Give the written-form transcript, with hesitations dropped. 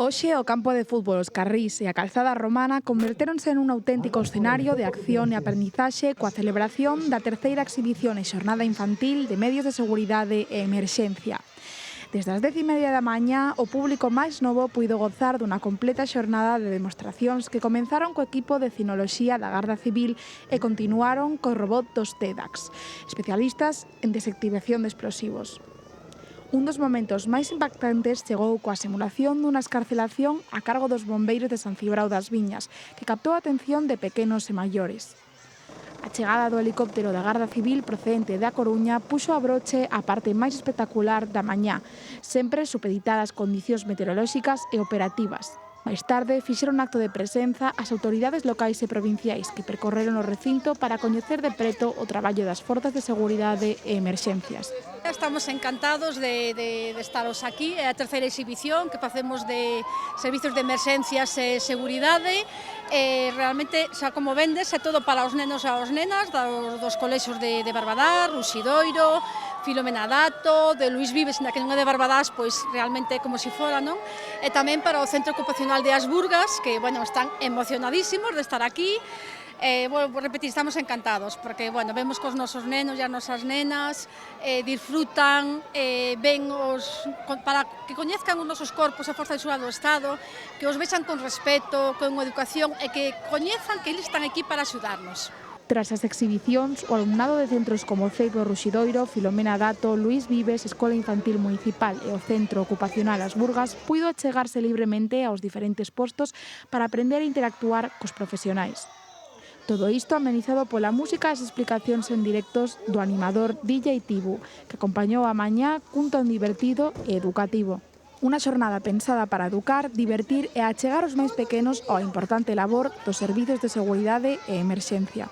Hoxe o campo de fútbol, os carrís e a calzada romana convertéronse nun auténtico escenario de acción e aprendizaxe coa celebración da terceira exhibición e xornada infantil de medios de seguridade e emerxencia. Desde as 10:30 da mañá, o público máis novo puido gozar dunha completa xornada de demostracións que comenzaron co equipo de cinoloxía da Garda Civil e continuaron co robot dos TEDx, especialistas en desactivación de explosivos. Un dos momentos máis impactantes chegou coa simulación dunha escarcelación a cargo dos bombeiros de San Cibrao das Viñas, que captou a atención de pequenos e maiores. A chegada do helicóptero da Garda Civil procedente da Coruña puxo a broche a parte máis espectacular da mañá, sempre supeditadas ás condicións meteorolóxicas e operativas. Máis tarde fixeron un acto de presenza as autoridades locais e provinciais que percorreron o recinto para coñecer de preto o traballo das forzas de seguridade e emerxencias. Estamos encantados de estaros aquí, é a terceira exhibición que facemos de servizos de emerxencias e seguridade. Realmente, xa como vendes, é todo para os nenos e as nenas dos colexios de Barbadás, Ruxidoiro, Filomena Dato, de Luís Vives, na que non é de Barbadás, pois realmente é como se fora, non? E tamén para o Centro Ocupacional de As Burgas, que, bueno, están emocionadísimos de estar aquí. Repetir, estamos encantados, porque, bueno, vemos que os nosos nenos e as nosas nenas disfrutan, para que coñezcan os nosos corpos a Forza de Seguridade do Estado, que os vexan con respeto, con educación e que coñezan que eles están aquí para axudarnos. Tras as exhibicións, o alumnado de centros como o Ceibo Ruxidoiro, Filomena Dato, Luís Vives, Escola Infantil Municipal e o Centro Ocupacional As Burgas puido achegarse libremente aos diferentes postos para aprender a interactuar cos profesionais. Todo isto amenizado pola música e as explicacións en directos do animador DJ Tibu, que acompañou a mañá cun ton divertido e educativo. Unha xornada pensada para educar, divertir e achegar os máis pequenos ao importante labor dos servizos de seguridade e emerxencia.